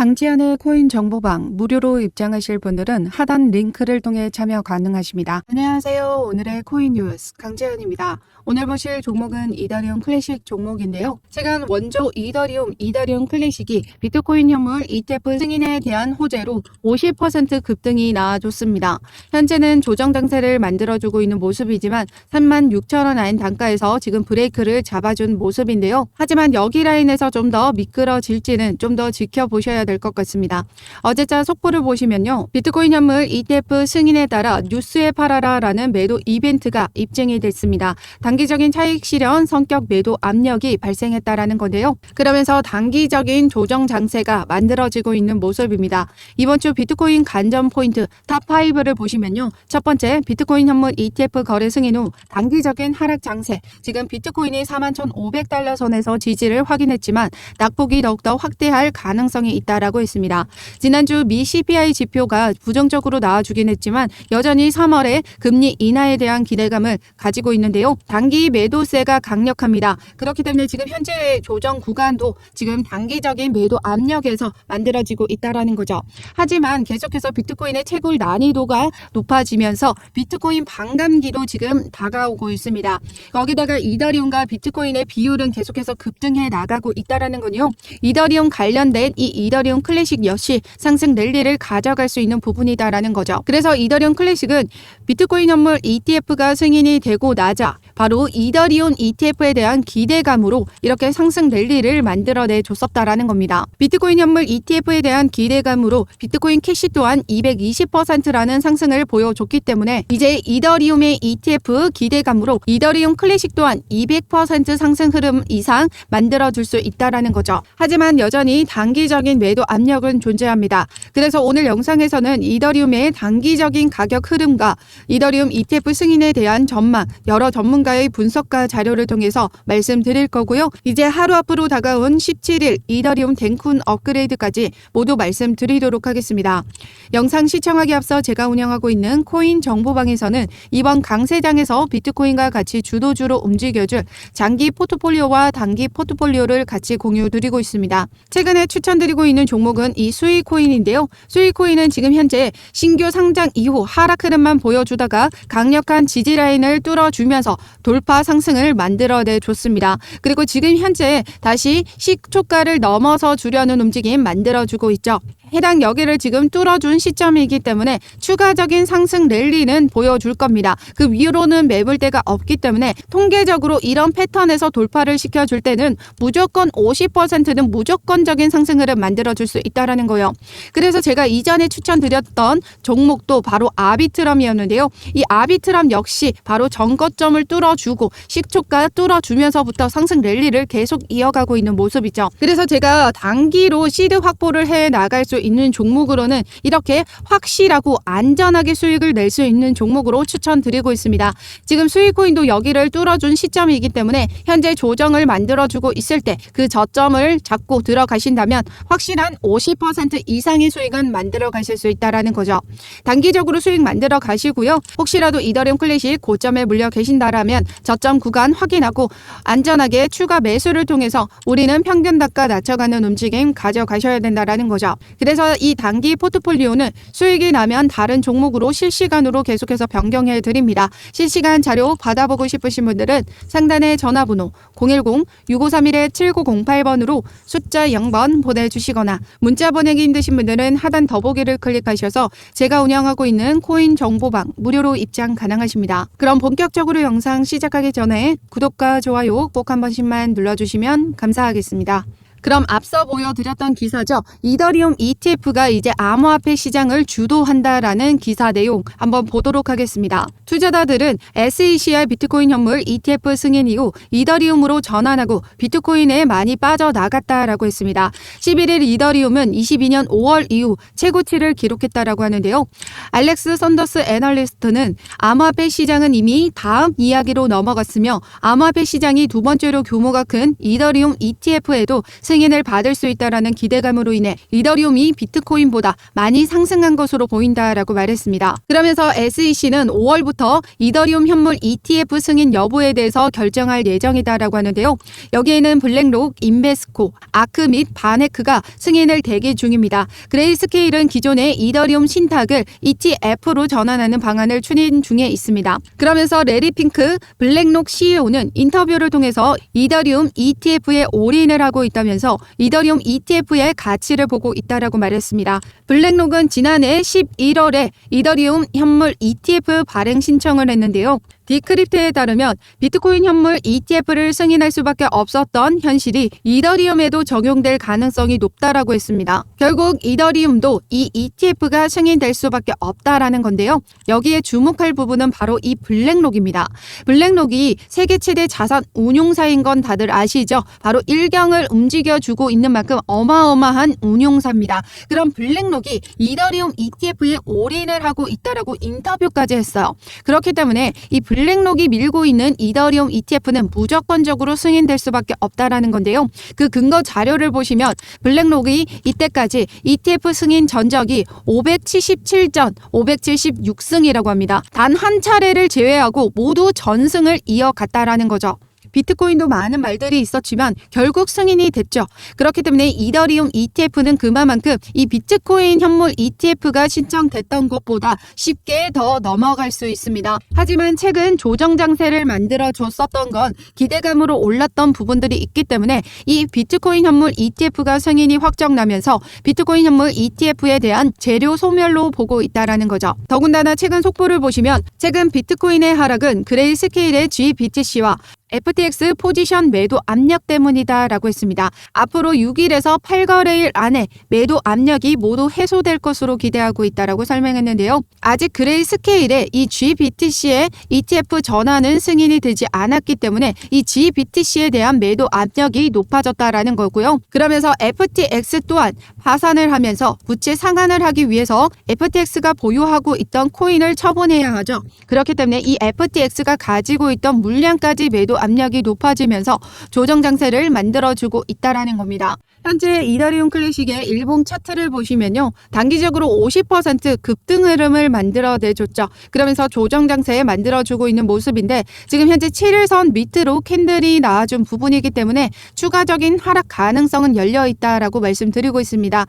강지한의 코인 정보방 무료로 입장하실 분들은 하단 링크를 통해 참여 가능하십니다. 안녕하세요. 오늘의 코인 뉴스 강지한입니다. 오늘 보실 종목은 이더리움 클래식 종목인데요. 최근 원조 이더리움 클래식이 비트코인 현물 ETF 승인에 대한 호재로 50% 급등이 나와줬습니다. 현재는 조정 장세를 만들어주고 있는 모습이지만 36,000원 라인 단가에서 지금 브레이크를 잡아준 모습인데요. 하지만 여기 라인에서 좀 더 미끄러질지는 좀 더 지켜보셔야 될 것 같습니다. 어제자 속보를 보시면요. 비트코인 현물 ETF 승인에 따라 뉴스에 팔아라라는 매도 이벤트가 입증이 됐습니다. 단기적인 차익 실현 성격 매도 압력이 발생했다라는 건데요. 그러면서 단기적인 조정 장세가 만들어지고 있는 모습입니다. 이번 주 비트코인 관전 포인트 탑5를 보시면요. 첫 번째, 비트코인 현물 ETF 거래 승인 후 단기적인 하락 장세. 지금 비트코인이 41,500달러 선에서 지지를 확인했지만 낙폭이 더욱더 확대할 가능성이 있다라고 했습니다. 지난주 미 CPI 지표가 부정적으로 나와주긴 했지만 여전히 3월에 금리 인하에 대한 기대감을 가지고 있는데요. 단기 매도세가 강력합니다. 그렇기 때문에 지금 현재 조정 구간도 지금 단기적인 매도 압력에서 만들어지고 있다라는 거죠. 하지만 계속해서 비트코인의 채굴 난이도가 높아지면서 비트코인 반감기도 지금 다가오고 있습니다. 거기다가 이더리움과 비트코인의 비율은 계속해서 급등해 나가고 있다라는 건요. 이더리움 관련된 이 이더리움 클래식 역시 상승 랠리를 가져갈 수 있는 부분이다라는 거죠. 그래서 이더리움 클래식은 비트코인 현물 ETF가 승인이 되고 나자 바로 이더리움 ETF에 대한 기대감으로 이렇게 상승 랠리를 만들어내 줬었다라는 겁니다. 비트코인 현물 ETF에 대한 기대감으로 비트코인 캐시 또한 220%라는 상승을 보여줬기 때문에 이제 이더리움의 ETF 기대감으로 이더리움 클래식 또한 200% 상승 흐름 이상 만들어줄 수 있다라는 거죠. 하지만 여전히 단기적인 매도 압력은 존재합니다. 그래서 오늘 영상에서는 이더리움의 단기적인 가격 흐름과 이더리움 ETF 승인에 대한 전망, 여러 전문가의 분석과 자료를 통해서 말씀드릴 거고요. 이제 하루 앞으로 다가온 17일 이더리움 덴쿤 업그레이드까지 모두 말씀드리도록 하겠습니다. 영상 시청하기 앞서 제가 운영하고 있는 코인 정보방에서는 이번 강세장에서 비트코인과 같이 주도주로 움직여줄 장기 포트폴리오와 단기 포트폴리오를 같이 공유드리고 있습니다. 최근에 추천드리고 있는 종목은 이 수익코인인데요. 수익코인은 지금 현재 신규 상장 이후 하락 흐름만 보여주다가 강력한 지지라인을 뚫어주면서 돌파 상승을 만들어내 줬습니다. 그리고 지금 현재 다시 시초가를 넘어서 주려는 움직임 만들어주고 있죠. 해당 여기를 지금 뚫어준 시점이기 때문에 추가적인 상승 랠리는 보여줄 겁니다. 그 위로는 매물대가 없기 때문에 통계적으로 이런 패턴에서 돌파를 시켜줄 때는 무조건 50%는 무조건적인 상승을 만들어줄 수 있다는 거예요. 그래서 제가 이전에 추천드렸던 종목도 바로 아비트럼이었는데요. 이 아비트럼 역시 바로 전거점을 뚫어주고 시초가 뚫어주면서부터 상승 랠리를 계속 이어가고 있는 모습이죠. 그래서 제가 단기로 시드 확보를 해 나갈 수 있는 종목으로는 이렇게 확실하고 안전하게 수익을 낼 수 있는 종목으로 추천드리고 있습니다. 지금 수익코인도 여기를 뚫어준 시점이기 때문에 현재 조정을 만들어주고 있을 때 그 저점을 잡고 들어가신다면 확실한 50% 이상의 수익은 만들어 가실 수 있다는 거죠. 단기적으로 수익 만들어 가시고요. 혹시라도 이더리움 클래식 고점에 물려 계신다라면 저점 구간 확인하고 안전하게 추가 매수를 통해서 우리는 평균 단가 낮춰가는 움직임 가져가셔야 된다는 거죠. 그래서 이 단기 포트폴리오는 수익이 나면 다른 종목으로 실시간으로 계속해서 변경해 드립니다. 실시간 자료 받아보고 싶으신 분들은 상단의 전화번호 010-6531-7908번으로 숫자 0번 보내주시거나 문자 보내기 힘드신 분들은 하단 더보기를 클릭하셔서 제가 운영하고 있는 코인 정보방 무료로 입장 가능하십니다. 그럼 본격적으로 영상 시작하기 전에 구독과 좋아요 꼭 한 번씩만 눌러주시면 감사하겠습니다. 그럼 앞서 보여드렸던 기사죠. 이더리움 ETF가 이제 암호화폐 시장을 주도한다라는 기사 내용 한번 보도록 하겠습니다. 투자자들은 SEC의 비트코인 현물 ETF 승인 이후 이더리움으로 전환하고 비트코인에 많이 빠져나갔다라고 했습니다. 11일 이더리움은 22년 5월 이후 최고치를 기록했다라고 하는데요. 알렉스 선더스 애널리스트는 암호화폐 시장은 이미 다음 이야기로 넘어갔으며 암호화폐 시장이 두 번째로 규모가 큰 이더리움 ETF에도 승인을 받을 수 있다라는 기대감으로 인해 이더리움이 비트코인보다 많이 상승한 것으로 보인다라고 말했습니다. 그러면서 SEC는 5월부터 이더리움 현물 ETF 승인 여부에 대해서 결정할 예정이다라고 하는데요. 여기에는 블랙록, 인베스코, 아크 및 바네크가 승인을 대기 중입니다. 그레이스케일은 기존의 이더리움 신탁을 ETF로 전환하는 방안을 추진 중에 있습니다. 그러면서 레리 핑크 블랙록 CEO는 인터뷰를 통해서 이더리움 ETF에 올인을 하고 있다면서 이더리움 ETF의 가치를 보고 있다라고 말했습니다. 블랙록은 지난해 11월에 이더리움 현물 ETF 발행 신청을 했는데요. 디크립트에 따르면 비트코인 현물 ETF를 승인할 수밖에 없었던 현실이 이더리움에도 적용될 가능성이 높다라고 했습니다. 결국 이더리움도 이 ETF가 승인될 수밖에 없다라는 건데요. 여기에 주목할 부분은 바로 이 블랙록입니다. 블랙록이 세계 최대 자산 운용사인 건 다들 아시죠? 바로 일경을 움직여주고 있는 만큼 어마어마한 운용사입니다. 그럼 블랙록이 이더리움 ETF에 올인을 하고 있다라고 인터뷰까지 했어요. 그렇기 때문에 이 블랙록이 밀고 있는 이더리움 ETF는 무조건적으로 승인될 수밖에 없다라는 건데요. 그 근거 자료를 보시면 블랙록이 이때까지 ETF 승인 전적이 577전 576승이라고 합니다. 단 한 차례를 제외하고 모두 전승을 이어갔다라는 거죠. 비트코인도 많은 말들이 있었지만 결국 승인이 됐죠. 그렇기 때문에 이더리움 ETF는 그만큼 이 비트코인 현물 ETF가 신청됐던 것보다 쉽게 더 넘어갈 수 있습니다. 하지만 최근 조정 장세를 만들어줬었던 건 기대감으로 올랐던 부분들이 있기 때문에 이 비트코인 현물 ETF가 승인이 확정나면서 비트코인 현물 ETF에 대한 재료 소멸로 보고 있다라는 거죠. 더군다나 최근 속보를 보시면 최근 비트코인의 하락은 그레이스케일의 GBTC와 FTX 포지션 매도 압력 때문이다 라고 했습니다. 앞으로 6일에서 8거래일 안에 매도 압력이 모두 해소될 것으로 기대하고 있다라고 설명했는데요. 아직 그레이스케일의 이 GBTC의 ETF 전환은 승인이 되지 않았기 때문에 이 GBTC에 대한 매도 압력이 높아졌다라는 거고요. 그러면서 FTX 또한 파산을 하면서 부채 상환을 하기 위해서 FTX가 보유하고 있던 코인을 처분해야 하죠. 그렇기 때문에 이 FTX가 가지고 있던 물량까지 매도 압력이 높아지면서 조정 장세를 만들어주고 있다라는 겁니다. 현재 이더리움 클래식의 일봉 차트를 보시면요. 단기적으로 50% 급등 흐름을 만들어내줬죠. 그러면서 조정 장세에 만들어주고 있는 모습인데 지금 현재 7일선 밑으로 캔들이 나와준 부분이기 때문에 추가적인 하락 가능성은 열려있다라고 말씀드리고 있습니다.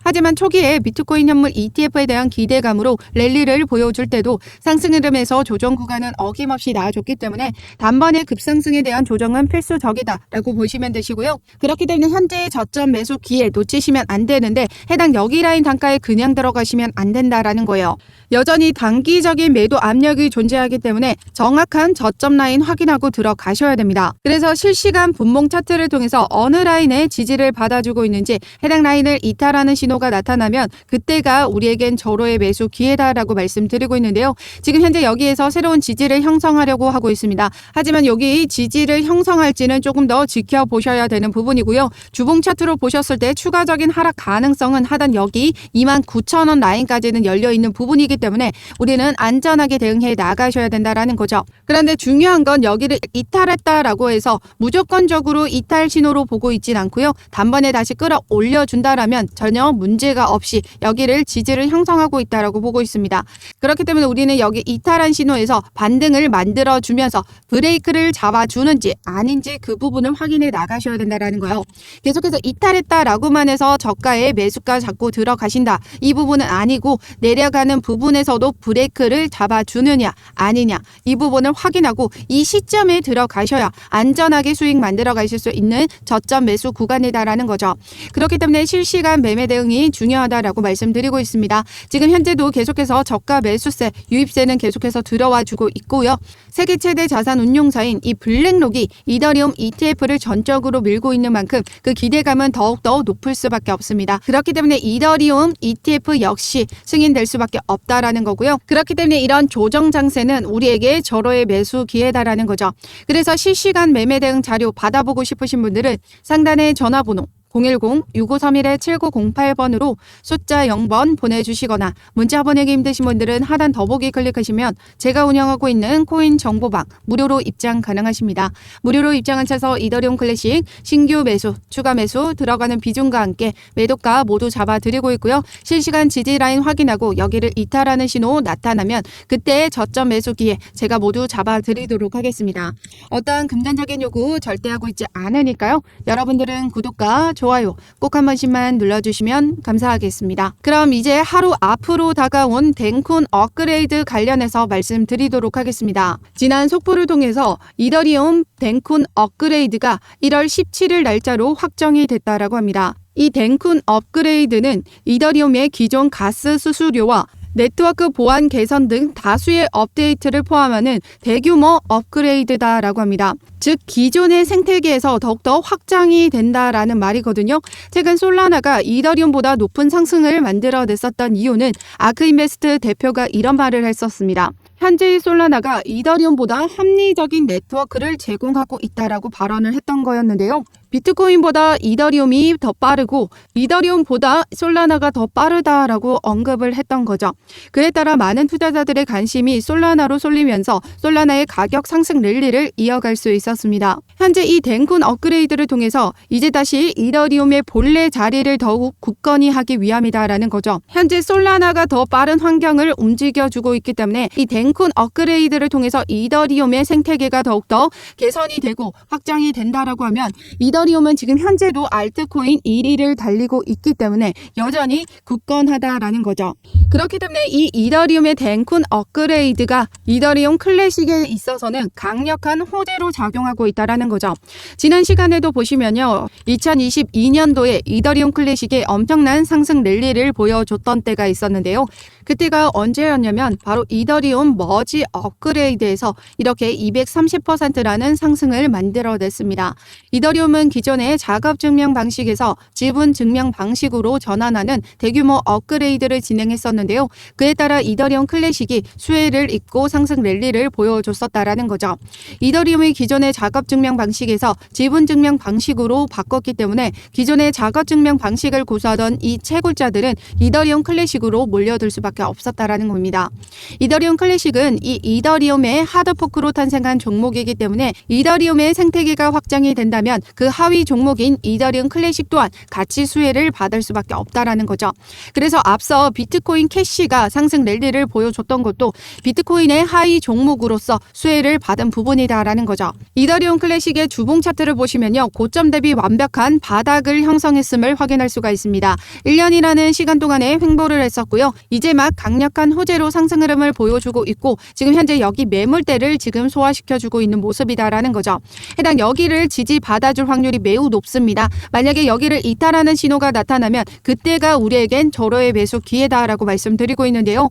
하지만 초기에 비트코인 현물 ETF에 대한 기대감으로 랠리를 보여줄 때도 상승 흐름에서 조정 구간은 어김없이 나와줬기 때문에 단번에 급상승에 대한 조정은 필수적이다라고 보시면 되시고요. 그렇기 때문에 현재의 저점 매수 기회 놓치시면 안 되는데 해당 여기 라인 단가에 그냥 들어가시면 안 된다라는 거예요. 여전히 단기적인 매도 압력이 존재하기 때문에 정확한 저점 라인 확인하고 들어가셔야 됩니다. 그래서 실시간 분봉 차트를 통해서 어느 라인에 지지를 받아주고 있는지 해당 라인을 이탈하는 신호가 나타나면 그때가 우리에겐 절호의 매수 기회다라고 말씀드리고 있는데요. 지금 현재 여기에서 새로운 지지를 형성하려고 하고 있습니다. 하지만 여기 지지를 형성할지는 조금 더 지켜보셔야 되는 부분이고요. 주봉 차트로 보셨을 때 추가적인 하락 가능성은 하단 여기 29,000원 라인까지는 열려있는 부분이기 때문에 우리는 안전하게 대응해 나가셔야 된다라는 거죠. 그런데 중요한 건 여기를 이탈했다라고 해서 무조건적으로 이탈 신호로 보고 있진 않고요. 단번에 다시 끌어올려준다라면 전혀 문제가 없이 여기를 지지를 형성하고 있다라고 보고 있습니다. 그렇기 때문에 우리는 여기 이탈한 신호에서 반등을 만들어주면서 브레이크를 잡아주는지 아닌지 그 부분을 확인해 나가셔야 된다라는 거예요. 계속해서 이탈했다라고만 해서 저가에 매수가 잡고 들어가신다. 이 부분은 아니고 내려가는 부분에서도 브레이크를 잡아주느냐 아니냐 이 부분을 확인하고 이 시점에 들어가셔야 안전하게 수익 만들어 가실 수 있는 저점 매수 구간이다라는 거죠. 그렇기 때문에 실시간 매매 대응이 중요하다라고 말씀드리고 있습니다. 지금 현재도 계속해서 저가 매수세, 유입세는 계속해서 들어와 주고 있고요. 세계 최대 자산 운용사인 이 블랙록이 이더리움 ETF를 전적으로 밀고 있는 만큼 그 기대감은 더욱더 높을 수밖에 없습니다. 그렇기 때문에 이더리움 ETF 역시 승인될 수밖에 없다라는 거고요. 그렇기 때문에 이런 조정 장세는 우리에게 절호의 매수 기회다라는 거죠. 그래서 실시간 매매 대응 자료 받아보고 싶으신 분들은 상단의 전화번호 010-6531-7908번으로 숫자 0번 보내주시거나 문자 보내기 힘드신 분들은 하단 더보기 클릭하시면 제가 운영하고 있는 코인 정보방 무료로 입장 가능하십니다. 무료로 입장하셔서 이더리움 클래식 신규 매수, 추가 매수 들어가는 비중과 함께 매도가 모두 잡아드리고 있고요. 실시간 지지 라인 확인하고 여기를 이탈하는 신호 나타나면 그때의 저점 매수기에 제가 모두 잡아드리도록 하겠습니다. 어떠한 금전적인 요구 절대 하고 있지 않으니까요. 여러분들은 구독과 좋아요 꼭 한 번씩만 눌러주시면 감사하겠습니다. 그럼 이제 하루 앞으로 다가온 덴쿤 업그레이드 관련해서 말씀드리도록 하겠습니다. 지난 속보를 통해서 이더리움 덴쿤 업그레이드가 1월 17일 날짜로 확정이 됐다라고 합니다. 이 덴쿤 업그레이드는 이더리움의 기존 가스 수수료와 네트워크 보안 개선 등 다수의 업데이트를 포함하는 대규모 업그레이드다라고 합니다. 즉 기존의 생태계에서 더욱더 확장이 된다라는 말이거든요. 최근 솔라나가 이더리움보다 높은 상승을 만들어냈었던 이유는 아크인베스트 대표가 이런 말을 했었습니다. 현재의 솔라나가 이더리움보다 합리적인 네트워크를 제공하고 있다라고 발언을 했던 거였는데요. 비트코인보다 이더리움이 더 빠르고 이더리움보다 솔라나가 더 빠르다라고 언급을 했던 거죠. 그에 따라 많은 투자자들의 관심이 솔라나로 쏠리면서 솔라나의 가격 상승 랠리를 이어갈 수 있었습니다. 현재 이 덴쿤 업그레이드를 통해서 이제 다시 이더리움의 본래 자리를 더욱 굳건히 하기 위함이다라는 거죠. 현재 솔라나가 더 빠른 환경을 움직여주고 있기 때문에 이 덴쿤 업그레이드를 통해서 이더리움의 생태계가 더욱더 개선이 되고 확장이 된다라고 하면 이더리움은 지금 현재도 알트코인 1위를 달리고 있기 때문에 여전히 굳건하다라는 거죠. 그렇기 때문에 이 이더리움의 덴쿤 업그레이드가 이더리움 클래식에 있어서는 강력한 호재로 작용하고 있다라는 거죠. 지난 시간에도 보시면요. 2022년도에 이더리움 클래식에 엄청난 상승 랠리를 보여줬던 때가 있었는데요. 그때가 언제였냐면 바로 이더리움 머지 업그레이드에서 이렇게 230%라는 상승을 만들어냈습니다. 이더리움은 기존의 작업 증명 방식에서 지분 증명 방식으로 전환하는 대규모 업그레이드를 진행했었는데요. 그에 따라 이더리움 클래식이 수혜를 잇고 상승 랠리를 보여줬었다라는 거죠. 이더리움이 기존의 작업 증명 방식에서 지분 증명 방식으로 바꿨기 때문에 기존의 작업 증명 방식을 고수하던 이 채굴자들은 이더리움 클래식으로 몰려들 수밖에 없었다라는 겁니다. 이더리움 클래식은 이 이더리움의 하드포크로 탄생한 종목이기 때문에 이더리움의 생태계가 확장이 된다면 그 하위 종목인 이더리움 클래식 또한 같이 수혜를 받을 수밖에 없다라는 거죠. 그래서 앞서 비트코인 캐시가 상승 랠리를 보여줬던 것도 비트코인의 하위 종목으로서 수혜를 받은 부분이다라는 거죠. 이더리움 클래식의 주봉 차트를 보시면요. 고점 대비 완벽한 바닥을 형성했음을 확인할 수가 있습니다. 1년이라는 시간 동안에 횡보를 했었고요. 이제 막 강력한 호재로 상승 흐름을 보여주고 있고 지금 현재 여기 매물대를 지금 소화시켜주고 있는 모습이다라는 거죠. 해당 여기를 지지받아줄 확률이 매우 높습니다. 만약에 여기를 이탈하는 신호가 나타나면 그때가 우리에겐 절호의 매수 기회다라고 말씀드리고 있는데요.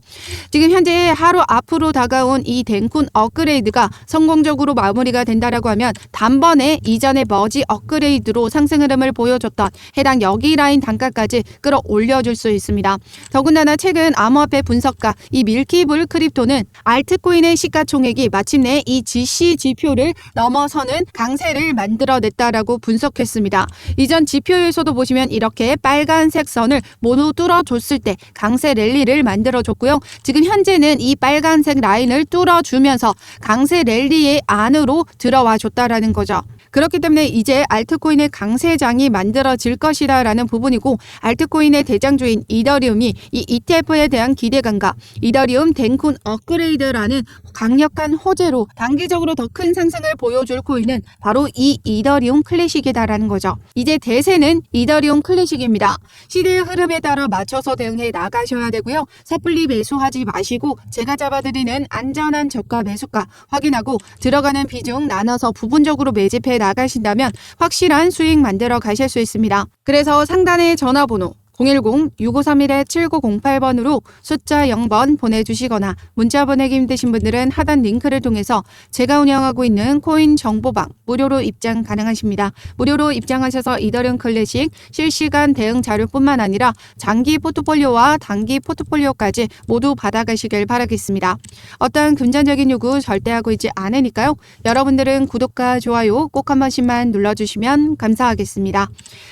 지금 현재 하루 앞으로 다가온 이 덴쿤 업그레이드가 성공적으로 마무리가 된다라고 하면 단번에 이전의 머지 업그레이드로 상승 흐름을 보여줬던 해당 여기 라인 단가까지 끌어올려줄 수 있습니다. 더군다나 최근 암호화폐 분석가 이 밀키불 크립토는 알트코인의 시가총액이 마침내 이 GC 지표를 넘어서는 강세를 만들어냈다라고 분석했습니다. 이전 지표에서도 보시면 이렇게 빨간색 선을 모두 뚫어줬을 때 강세 랠리를 만들어줬고요. 지금 현재는 이 빨간색 라인을 뚫어주면서 강세 랠리의 안으로 들어와 줬다라는 거죠. 그렇기 때문에 이제 알트코인의 강세장이 만들어질 것이다 라는 부분이고 알트코인의 대장주인 이더리움이 이 ETF에 대한 기대감과 이더리움 덴쿤 업그레이드라는 강력한 호재로 단기적으로 더 큰 상승을 보여줄 코인은 바로 이 이더리움 클래식이다라는 거죠. 이제 대세는 이더리움 클래식입니다. 시대의 흐름에 따라 맞춰서 대응해 나가셔야 되고요. 섣불리 매수하지 마시고 제가 잡아드리는 안전한 저가 매수가 확인하고 들어가는 비중 나눠서 부분적으로 매집해 나가신다면 확실한 수익 만들어 가실 수 있습니다. 그래서 상단의 전화번호 010-6531-7908번으로 숫자 0번 보내주시거나 문자 보내기 힘드신 분들은 하단 링크를 통해서 제가 운영하고 있는 코인 정보방 무료로 입장 가능하십니다. 무료로 입장하셔서 이더리움 클래식 실시간 대응 자료뿐만 아니라 장기 포트폴리오와 단기 포트폴리오까지 모두 받아가시길 바라겠습니다. 어떠한 금전적인 요구 절대 하고 있지 않으니까요. 여러분들은 구독과 좋아요 꼭 한 번씩만 눌러주시면 감사하겠습니다.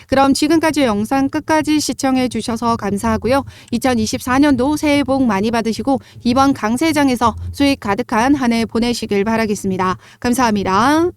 그럼 지금까지 영상 끝까지 시청해 주셔서 감사하고요. 2024년도 새해 복 많이 받으시고 이번 강세장에서 수익 가득한 한 해 보내시길 바라겠습니다. 감사합니다.